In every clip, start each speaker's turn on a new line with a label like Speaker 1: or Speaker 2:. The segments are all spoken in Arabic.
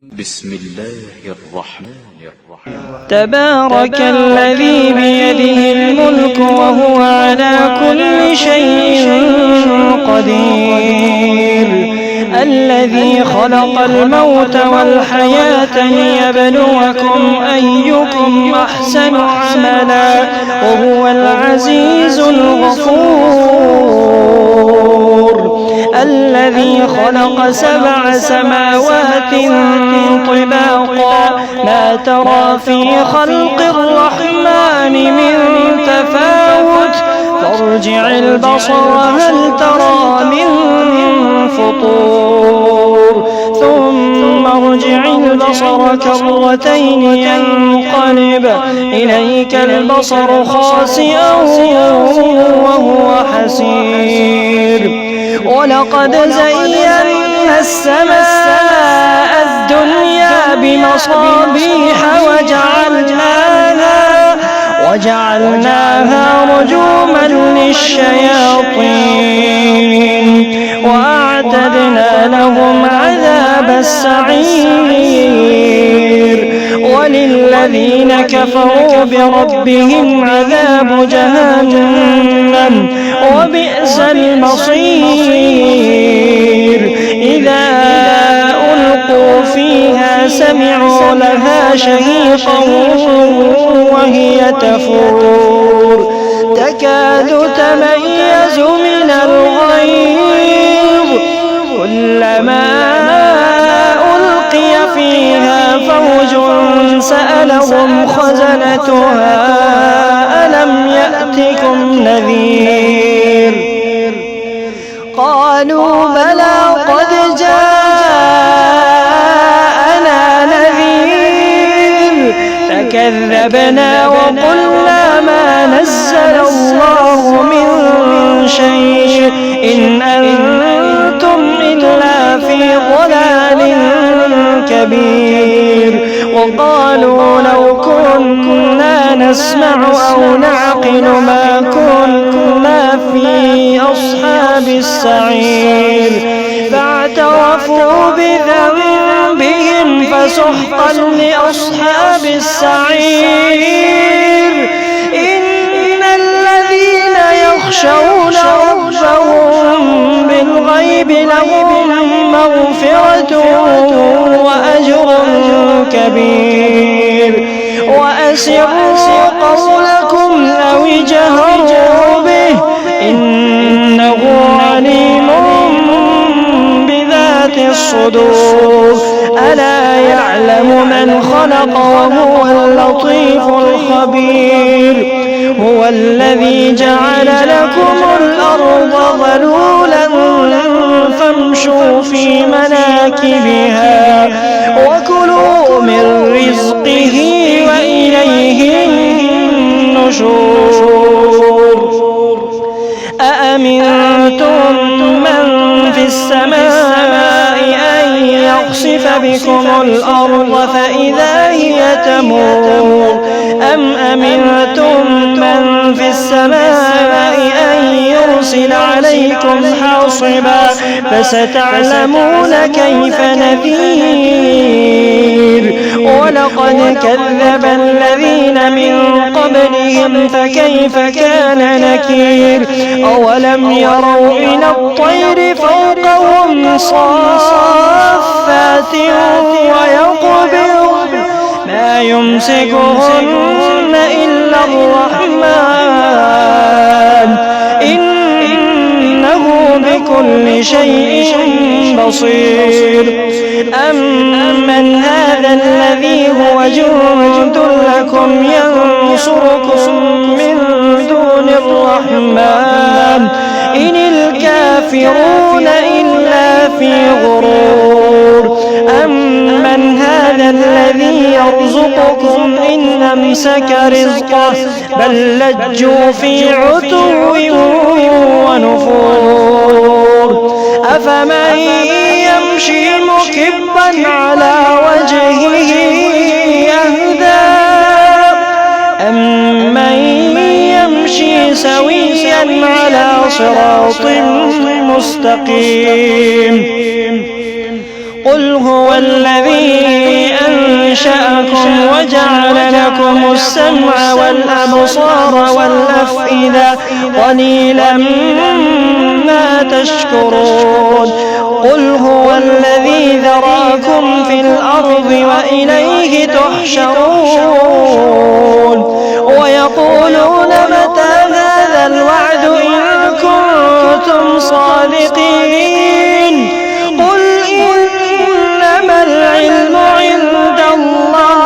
Speaker 1: بسم الله الرحمن الرحيم.
Speaker 2: تبارك الذي بيده الملك وهو على كل شيء قدير، الذي خلق الموت والحياة ليبلوكم أيكم أحسن عملا وهو العزيز الغفور، الذي خلق 7 سماوات طباقا ما ترى في خلق الرحمن من تفاوت، فارجع البصر هل ترى من فطور، ثم ارجع البصر كرتين ينقلب إليك البصر خاسئا وهو حسير. ولقد زينا السماء الدنيا بمصابيح وجعلناها رجوما للشياطين وأعتدنا لهم عذاب السعير. وللذين كفروا بربهم عذاب جهنم وبئس المصير. إذا ألقوا فيها سمعوا لها شهيقا وهي تفور تكاد تميز من الغيظ، كلما ألقي فيها فوج سألهم خزنتها ألم يأتكم نذير؟ قالوا بلى قد جاءنا نذير فكذبنا وقلنا ما نزل الله من شيء إن أنتم إلا في ضلال كبير. وقالوا لو كنا نسمع أو نعقل ما كنا في أصحاب السعير، فاعترفوا بذنبهم فسحقا لأصحاب السعير. إن الذين يخشون ربهم بالغيب لهم مغفرة وأجر كبير. وأسروا قولكم أو اجهروا به إنه عليم بذات الصدور. ألا يعلم من خلق وهو اللطيف الخبير. هو الذي جعل لكم الأرض ذلولا فامشوا في مناكبها وكلوا من رزقه وإليه النشور. أأمنتم من في السماء أن يخسف بكم الأرض فإذا هي تمور، أم أمنتم من في السماء أن يرسل عليكم حاصبا فستعلمون كيف نذير. ولقد كذب الذين من قبلهم فكيف كان نكير. أولم يروا إلى الطير فوقهم صافات ويقبض ما يمسكهن إلا الرحمن إنه بكل شيء بصير. أمن هذا الذي هو جند لكم ينصركم من دون الرحمن إن الكافرون إلا في غرور. أمن هذا الذي يرزقكم إن أمسك رزقه بل لجوا في عتو ونفور. أفمن يمشي مكبا على وجهه يهدى أمن يمشي سويا على صراط مستقيم. قل هو الذي أنشأكم وجعل لكم السمع والأبصار والأفئدة قليلا ما تشكرون قل هو الذي ذراكم في الأرض وإليه تحشرون ويقولون متى هذا الوعد إن كنتم صادقين قل إنما العلم عند الله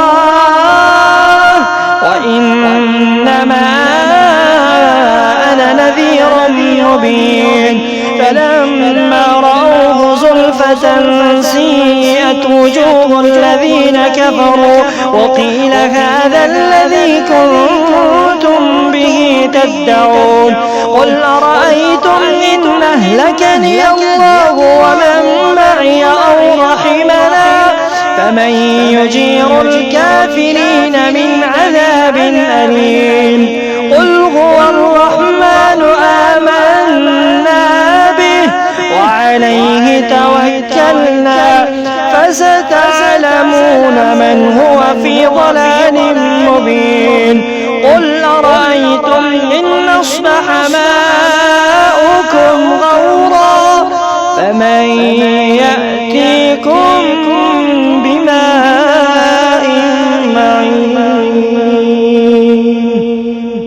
Speaker 2: وإنما أنا نذير مبين فلما رأوه زلفة سيئت وجوه الذين كفروا وقيل هذا الذي كنتم به تدعون قل أرأيتم إن أهلكني الله ومن معي أو رحمنا فمن يجير الكافرين من عذاب أليم قل هو الرحمن آمنا به وعليه توكلنا فستعلمون من هو في ضلال مبين قل أرأيتم إن أصبح ماؤكم غورا فمن